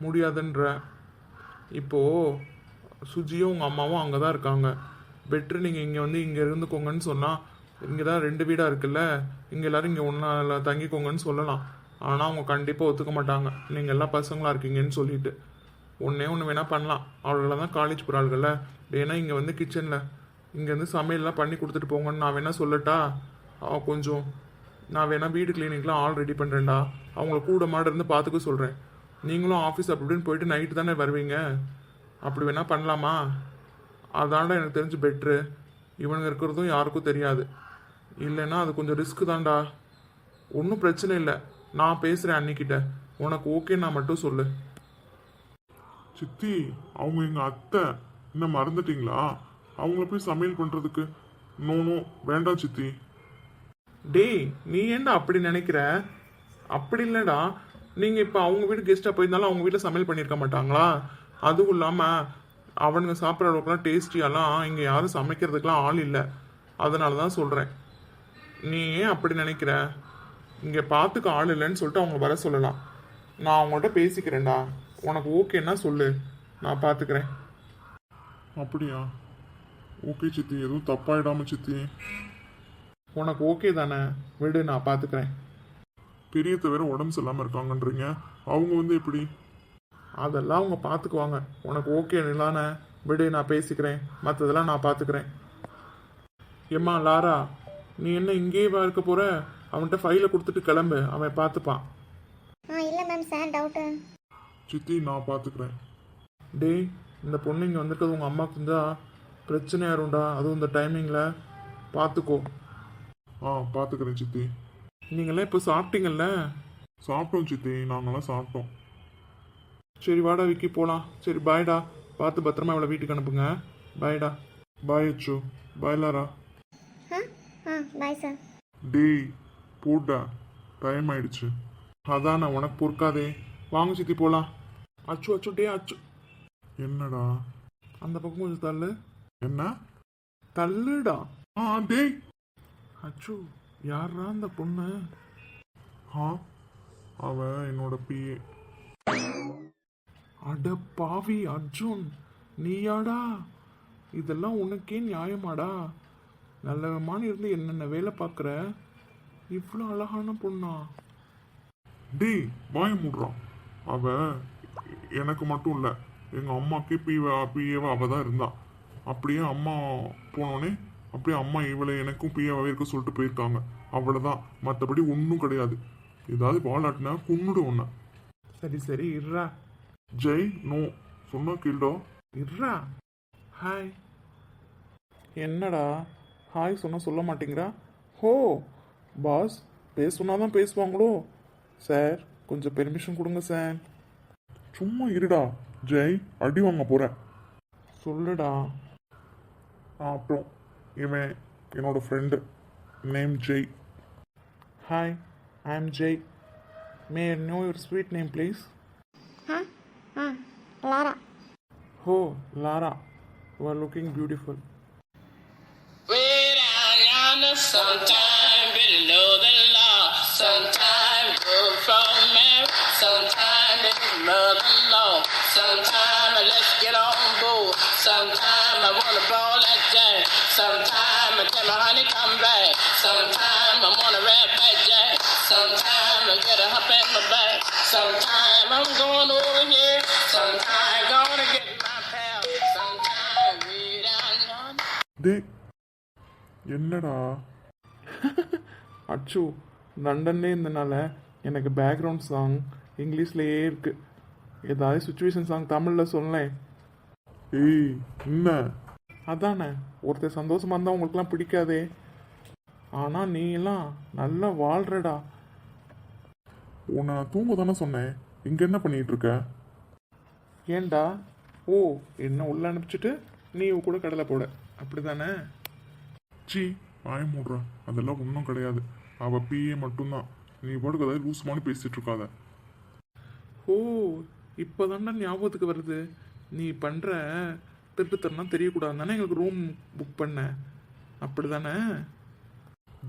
முடியாதுன்ற. இப்போது சுஜியும் உங்கள் அம்மாவும் அங்கே தான் இருக்காங்க. பெட்ரு நீங்கள் இங்கே வந்து இங்கே இருந்துக்கோங்கன்னு சொன்னால், இங்கே தான் 2 வீடாக இருக்குல்ல, இங்கே எல்லோரும் இங்கே ஒன்றா தங்கிக்கோங்கன்னு சொல்லலாம். ஆனால் அவங்க கண்டிப்பாக ஒத்துக்க மாட்டாங்க, நீங்கள் எல்லாம் பசங்களாக இருக்கீங்கன்னு சொல்லிட்டு. ஒன்றே ஒன்று வேணால் பண்ணலாம். அவர்கள தான் காலேஜ் போகிறாள்கள்ல, ஏன்னா இங்கே வந்து கிச்சனில் இங்கேருந்து சமையல்லாம் பண்ணி கொடுத்துட்டு போங்கன்னு நான் வேணால் சொல்லட்டா? கொஞ்சம் நான் வேணால் வீடு கிளீனிக்லாம் ஆல் ரெடி பண்ணுறேன்டா. அவங்கள கூட மாட இருந்து பார்த்துக்க சொல்கிறேன். நீங்களும் ஆஃபீஸ் அப்படி இப்படின்னு போயிட்டு நைட்டு தானே வருவீங்க. அப்படி வேணால் பண்ணலாமா? அதான்டா எனக்கு தெரிஞ்சு பெட்ரு. இவனுங்க இருக்கிறதும் யாருக்கும் தெரியாது. இல்லைன்னா அது கொஞ்சம் ரிஸ்க்கு தான்டா. ஒன்றும் பிரச்சனை இல்லை, நான் பேசுகிறேன் அன்னிக்கிட்ட. உனக்கு ஓகேன்னா மட்டும் சொல்லு. சித்தி, அவங்க எங்கள் அத்தை, இன்னும் மறந்துட்டீங்களா? அவங்கள போய் சமையல் பண்ணுறதுக்கு நோ வேண்டாம் சித்தி. டேய், நீ ஏன்டா அப்படி நினைக்கிற? அப்படி இல்லைடா. நீங்கள் இப்போ அவங்க வீட்டு கெஸ்ட்டாக போயிருந்தாலும் அவங்க வீட்டில் சமையல் பண்ணியிருக்க மாட்டாங்களா? அதுவும் இல்லாமல் அவனுங்க சாப்பிட்ற அளவுக்குலாம் டேஸ்டியாலாம் இங்கே யாரும் சமைக்கிறதுக்கெலாம் ஆள் இல்லை. அதனால தான் சொல்கிறேன். நீ ஏன் அப்படி நினைக்கிற? இங்கே பார்த்துக்க ஆள் இல்லைன்னு சொல்லிட்டு அவங்க வர சொல்லலாம். நான் அவங்கள்ட்ட பேசிக்கிறேன்டா. உனக்கு ஓகேன்னா சொல்லு, நான் பார்த்துக்கிறேன். அப்படியா? ஓகே சித்தி, எதுவும் தப்பாயிடாம சித்தி. உனக்கு ஓகே தானே? விடு, நான் பார்த்துக்கிறேன். பெரியத்த வேற உடம்பு சரியில்லாம இருக்காங்கன்றீங்க, அவங்க வந்து எப்படி? அதெல்லாம் அவங்க பார்த்துக்குவாங்க. உனக்கு ஓகே இல்லானே? விடு, நான் பேசிக்கிறேன். மற்றதெல்லாம் நான் பார்த்துக்கிறேன். ஏம்மா லாரா, நீ என்ன இங்கேயே இருக்க போற? அவன்கிட்ட ஃபைலை கொடுத்துட்டு கிளம்பு, அவன் பார்த்துப்பான். இல்லை மேம் சார் டவுட்டு. சித்தி நான் பார்த்துக்கிறேன். டேய், இந்த பொண்ணு இங்கே வந்திருக்கிறது உங்கள் அம்மாவுக்கு இருந்தால் பிரச்சனை யாரும்டா, அதுவும் இந்த டைமிங்கில். பார்த்துக்கோ. பார்த்துக்கிறேன் சித்தி. நீங்களாம் இப்போ சாப்பிட்டீங்கல்ல? சாப்பிட்டோம் சித்தி, நாங்களாம் சாப்பிட்டோம். சரி வாடா விக்கி, போகலாம். சரி பாய்டா, பார்த்து பத்திரமா அவளை வீட்டுக்கு அனுப்புங்க. பாய்டா. பாய் அச்சு. பாய் லாரா. Bye sir. டேய் போடா, டைம் ஆயிடுச்சு. அதான் நான் உனக்கு பொறுக்காதே. வாங்க சித்தி போகலாம். அச்சு அச்சு, டே அச்சு. என்னடா? அந்த பக்கம் கொஞ்சம் தள்ளு. என்ன? தள்ளுடா. டேய். அச்சு, யாரா அந்த பொண்ணு? அவ என்னோட பிஏ. அட பாவி அர்ஜுன், நீயாடா? இதெல்லாம் உனக்கே நியாயமாடா? நல்லவமான இருந்து என்னென்ன வேலை பார்க்குற? இவ்வளோ அழகான பொண்ணா? டேய் வாய மூடுறான். அவ எனக்கு மட்டும் இல்லை, எங்கள் அம்மாவுக்கு பிஏவா அவள் தான் இருந்தா. அப்படியே அம்மா போனோடனே அப்படியே அம்மா இவளை எனக்கும் பிஏவாகவே இருக்க சொல்லிட்டு போயிருக்காங்க. அவ்வளோதான், மற்றபடி ஒன்றும் கிடையாது. ஏதாவது வாழாட்டினா குன்னுடு ஒன்று. சரி சரி இர்றா. ஜெய் நோ சொன்னா கேள்டோ. இர்றா. ஹாய். என்னடா ஹாய் சொன்னா சொல்ல மாட்டேங்கிறா? ஹோ பாஸ், பேச தான் பேசுவாங்களோ? சார் கொஞ்சம் பெர்மிஷன் கொடுங்க சார். சும்மா இருடா ஜெய், அடி வாங்க போகிறேன். சொல்லுடா. அப்புறம் இவன் என்னோட friend, name Jai. Hi, I am Jai. May I know your sweet name please? Lara. Oh Lara, you are looking beautiful. Way down yonder, sometime below the law, sometime good from marriage, sometime it's mother-in-law, sometime let's get on board, sometime I wanna ball like Jack, sometime I tell my honey come back, sometime I wanna rap like Jack, sometime I get a hump in my back, sometime I'm going over here, sometime gonna get my pal, sometime way down yonder. டேய் என்னடா? அச்சு, லண்டன்லே இருந்தனால எனக்கு background song இங்கிலீஷ்லேயே இருக்குது. ஏதாவது situation song தமிழில் சொல்லேன். ஏய் என்ன? அதானே, ஒருத்தர் சந்தோஷமாக இருந்தால் உங்களுக்குலாம் பிடிக்காதே. ஆனால் நீ எல்லாம் நல்லா வாழ்கிறடா. உன்னை தூங்க தானே சொன்னேன், இங்கே என்ன பண்ணிட்டு இருக்க? ஏண்டா? ஓ, என்ன உள்ள அனுப்பிச்சிட்டு நீ இவ கூட கடலை போட, அப்படி தானே? சி வாய மூடுற, அதெல்லாம் ஒன்றும் கிடையாது. அவள் பிஏ மட்டும்தான். நீ பாட்டுக்கு அதாவது லூஸ் மாதிரி பேசிட்டு இருக்காத. ஓ, இப்போ தானே ஞாபகத்துக்கு வருது. நீ பண்ணுற திருட்டுத்தனம் தெரியக்கூடாது தானே எங்களுக்கு ரூம் புக் பண்ண, அப்படி தானே?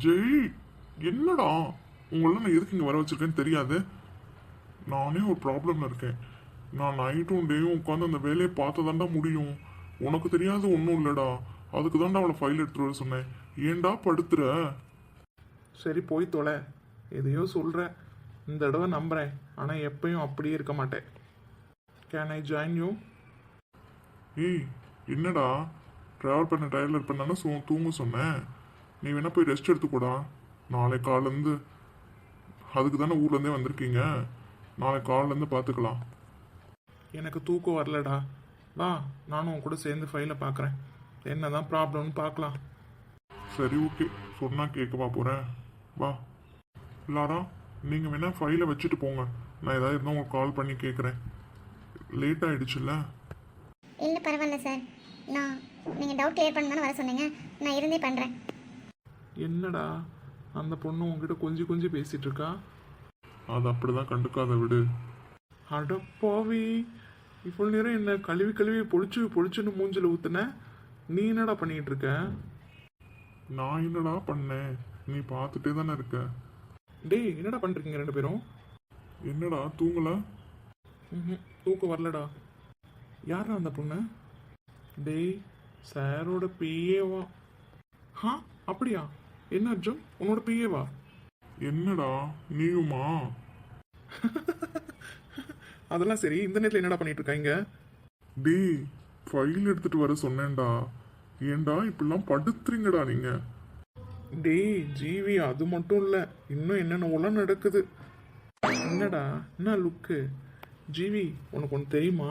ஜெய் என்னடா, உங்களெல்லாம் நான் எதுக்கு இங்கே வர வச்சிருக்கேன்னு தெரியாது. நானே ஒரு ப்ராப்ளம்ல இருக்கேன். நான் நைட்டும் டேயும் உட்காந்து அந்த வேலையை பார்த்து தாண்டா முடியும். உனக்கு தெரியாது ஒன்றும் இல்லைடா. அதுக்கு தாண்டா அவளை ஃபைல் எடுத்துட்டு வர சொன்னேன். ஏன்டா படுத்துற? சரி போய் தொலை. எதையோ சொல்கிற, இந்த தடவை நம்புகிறேன். ஆனால் எப்பயும் அப்படியே இருக்க மாட்டேன். Can I join you? ஏய் என்னடா, ட்ராவல் பண்ண டயர்டில் இருப்பேன் தூங்க சொன்னேன். நீ வேணா போய் ரெஸ்ட் எடுத்துக்கூடா. நாளை காலேருந்து, அதுக்கு தானே ஊர்லேருந்தே வந்திருக்கீங்க. நாளை காலிலேருந்து பார்த்துக்கலாம். எனக்கு தூக்கம் வரலடா. வா, நானும் உன் கூட சேர்ந்து ஃபைலை பார்க்குறேன். என்ன தான் ப்ராப்ளம்னு பார்க்கலாம். சரி ஓகே, சொன்னா கேட்கவா போகிறேன். வா லாரா, நீங்கள் வேணா ஃபைலை வச்சுட்டு போங்க. நான் ஏதாவது இருந்தால் உங்களுக்கு கால் பண்ணி கேட்குறேன். லேட் ஆகிடுச்சுல்ல? இல்லை பரவாயில்ல சார். நீங்கள் டவுட் கிளியர் பண்ண வர சொன்னீங்க, நான் இருந்தே பண்ணுறேன். என்னடா அந்த பொண்ணு உங்ககிட்ட கொஞ்சம் கொஞ்சம் பேசிகிட்டு இருக்கா? அது அப்படிதான், கண்டுக்காத விடு. அடப்பாவி, இவ்வளோ நேரம் என்ன கழுவி கழுவி பொழிச்சுன்னு மூஞ்சில் ஊத்துன. நீ என்னடா பண்ணிட்டு இருக்க? நான் என்னடா பண்ணேன், நீ பார்த்துட்டே தானே இருக்க. டேய், என்னடா பண்ணுறீங்க ரெண்டு பேரும்? என்னடா தூங்கல? தூக்கம் வரலடா. யாரா அந்த பொண்ணு? டேய், சாரோட பிஏவா? அப்படியா? என்ன அர்ஜுன் உன்னோட பிஏவா? என்னடா நீயுமா? அதெல்லாம் சரி, இந்த நேரத்தில் என்னடா பண்ணிட்டு இருக்காங்க? டேய் ஃபைல் எடுத்துட்டு வர சொன்னேன்டா. ஏன்டா இப்படிலாம் படுத்துறீங்கடா நீங்க? டேய் ஜீவி, அது மட்டும் இல்லை, இன்னும் என்னென்னலாம் நடக்குது. என்னடா என்ன லுக்கு? ஜீவி, உனக்கு ஒன்று தெரியுமா?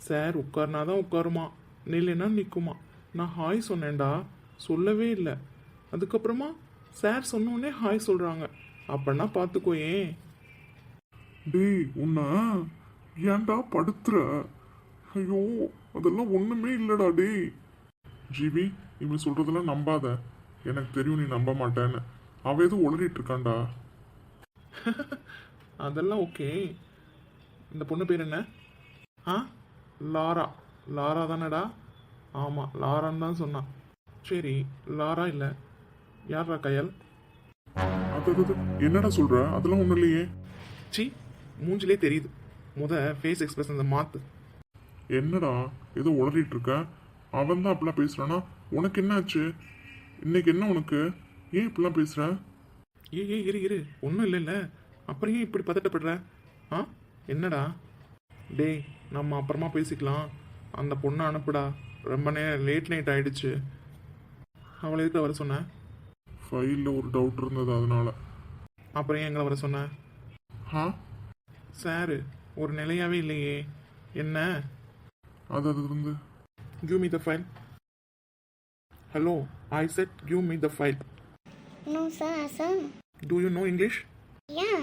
சார் உட்கார்னா தான் உட்காருமா, நில்லைன்னா நிற்குமா. நான் ஹாய் சொன்னேன்டா, சொல்லவே இல்லை. அதுக்கப்புறமா சார் சொன்னோடனே ஹாய் சொல்கிறாங்க. அப்படின்னா பார்த்துக்கோயே. டேய் உன்னை ஏன்டா படுத்துற? ஐயோ அதெல்லாம் ஒண்ணுமே இல்லடா. டேய் ஜிவி, இவன் சொல்றதெல்லாம் நம்பாத. எனக்கு தெரியும் நீ நம்ப மாட்டேன்னு. அவ எதுவும் உளறிட்டு இருக்கான்டா. அதெல்லாம் ஓகே. இந்த பொண்ணு பேர் என்ன? ஆ, லாரா. லாரா தானடா? ஆமாம், லாரான்னு தான் சொன்னான். சரி, லாரா இல்லை, யாரா கயல்? அது என்னடா சொல்ற? அதெல்லாம் ஒண்ணும் இல்லையே. சி, மூஞ்சிலே தெரியுது. ஃபேஸ் எக்ஸ்பிரஷன் மாத்து. என்னடா ஏதோ உளறிட்டு இருக்க? அவன் தான் அப்படிலாம் பேசுறானா? உனக்கு என்ன ஆச்சு? இன்னைக்கு என்ன உனக்கு? ஏன் இப்படிலாம் பேசுற? இரு ஒன்றும் இல்லைல்ல, அப்புறம் ஏன் இப்படி பதட்டப்படுற? ஆ, என்னடா? டேய், நம்ம அப்புறமா பேசிக்கலாம். அந்த பொண்ணை அனுப்புடா, ரொம்ப நேரம் லேட் நைட் ஆயிடுச்சு. அவளை எதுக்கு வர சொன்ன? ஃபைல்ல ஒரு டவுட் இருந்தது அதனால. அப்புறம் ஏன் எங்களை வர சொன்ன? ஆ, சாரு ஒரு நிலையாவே இல்லையே, என்ன? அது இருந்து Give me the file. Hello, I said give me the file. No, sir. Do you know English? Yeah.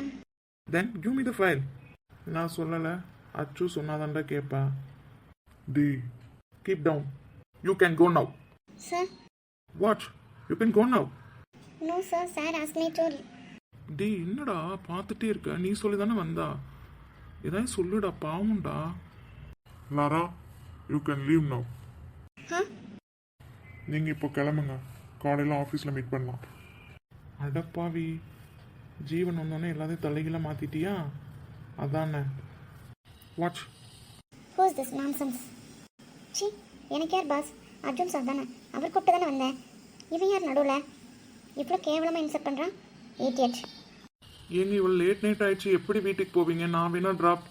Then give me the file. நான் சொல்லலை, அச்சு சொன்னாதான்டா கேட்பா. டி Keep down. You can go now. Sir? What? You can go now. No, sir. Sir asked me to. டேய் என்னடா பார்த்துட்டே இருக்க? நீ சொல்லி தானே வந்தா, ஏதாவது சொல்லுடா, பாவம்டா. Lara, you can leave now. Huh? நீங்க இப்போ கிளம்புங்க, காலையில் ஆஃபீஸில் மீட் பண்ணலாம். அடப்பாவி, ஜீவன் வந்தோடனே எல்லாத்தையும் தலைகீழ மாத்திட்டியா? அதானே. Watch. Who's this nonsense? C, எனக்கு யார் பாஸ்? அர்ஜுன் சார் தானே, அவர் கூப்பிட்டு தானே வந்தேன். இவன் யார் நடுவில் இவ்வளோ கேவலமாக இன்சர்ட் பண்ணுறான்? ஏடிஎட். ஏங்க இவ்வளோ லேட் நைட் ஆயிடுச்சு, எப்படி வீட்டுக்கு போவீங்க? நான் வேணா ட்ராப்.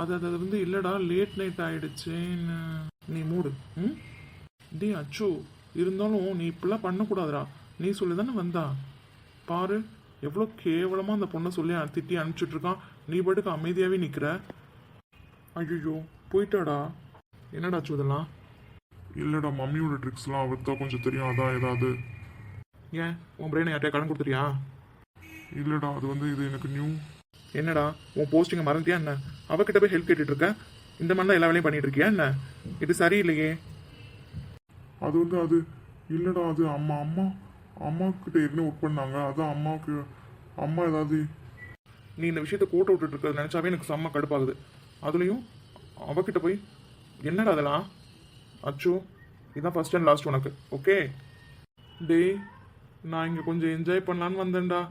அது வந்து இல்லைடா, லேட் நைட் ஆயிடுச்சுன்னு. நீ மூடு. ம், டி அச்சு, இருந்தாலும் நீ இப்படிலாம் பண்ணக்கூடாதுடா. நீ சொல்லி தானே வந்தா. பாரு எவ்வளோ கேவலமாக அந்த பொண்ணை சொல்லி திட்டி அனுப்பிச்சிட்ருக்கான். நீ பாட்டுக்கு அமைதியாகவே நிற்கிற. ஐயோ போயிட்டாடா. என்னடா அச்சு இதெல்லாம்? இல்லைடா, மம்மியோட ட்ரிக்ஸ்லாம் அவர் தான் கொஞ்சம் தெரியும், அதான் ஏதாவது. ஏன் உன் பிரெயினை யார்ட்டையா கடன் கொடுத்துறியா? இல்லைடா, அது வந்து இது எனக்கு நியூ. என்னடா உன் போஸ்டிங்கை மறந்துட்டியா என்ன? அவகிட்ட போய் ஹெல்ப் கேட்டுட்டு இருக்க. இந்த மாதிரி தான் எல்லா வேலையும் பண்ணிட்டு இருக்கியா என்ன? இது சரியில்லையே. அது வந்து அது இல்லைடா, அது அம்மாக்கிட்ட ஏற்கனவே ஒர்க் பண்ணாங்க, அதான் அம்மா ஏதாவது. நீ இந்த விஷயத்த கோட்டை விட்டுட்டு இருக்கிறது நினச்சாவே எனக்கு செம்ம கடுப்பாகுது. அதுலேயும் அவகிட்ட போய் என்னடா அதெல்லாம்? அச்சோ, இதுதான் ஃபர்ஸ்ட் அண்ட் லாஸ்ட் உனக்கு, ஓகே? டேய், நான் இங்கே கொஞ்சம் என்ஜாய் பண்ணலான்னு வந்தேன்டா.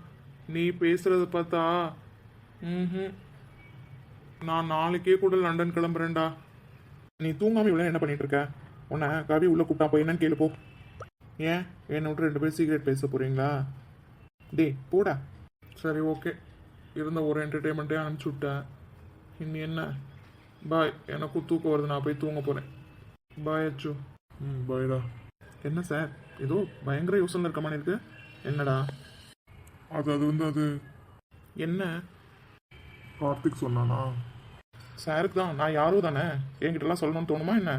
நீ பேசுகிறத பார்த்தா நான் நாளைக்கே கூட லண்டன் கிளம்புறேன்டா. நீ தூங்காமல் இவ்வளோ என்ன பண்ணிட்டு இருக்க? உன்னை கவி உள்ளே கூப்பிட்டா போய் என்னன்னு கேளு போ. ஏன் என்னை விட்டு 2 பேர் சீக்ரெட் பேச போகிறீங்களா? டேய் போடா. சரி ஓகே, இருந்த ஒரு என்டர்டெயின்மெண்ட்டே அனுப்பிச்சி விட்டேன். இன்னி என்ன? பாய், எனக்கும் தூக்கம் வருது, நான் போய் தூங்க போகிறேன். பாய் அச்சு. பாய்டா. என்ன சார், ஏதோ பயங்கர யோசனை இருக்க மாதிரி இருக்கு. என்னடா? அது வந்து அது என்ன? கார்த்திக் சொன்னானா? சாருக்கு தான், நான் யாரும் தானே, என்கிட்டலாம் சொல்லணும்னு தோணுமா என்ன?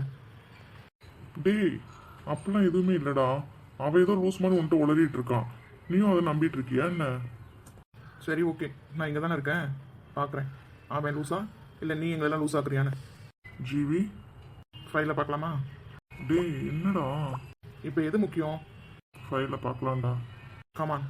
டேய் அப்படிலாம் எதுவுமே இல்லைடா, அவன் ஏதோ லூஸ் மாதிரி உன்ட்டு உளறிட்டு இருக்கான், நீயும் அதை நம்பிட்டு இருக்கியா என்ன? சரி ஓகே, நான் இங்கே தானே இருக்கேன், பார்க்குறேன். அவன் லூஸா இல்லை நீ எங்களெல்லாம் லூஸ் ஆக்குறியான்னு. ஜிவி, ஃபைலில் பார்க்கலாமா? டேய் என்னடா? இப்போ எது முக்கியம்? ஃபைலில் பார்க்கலாம்டா. கமான்.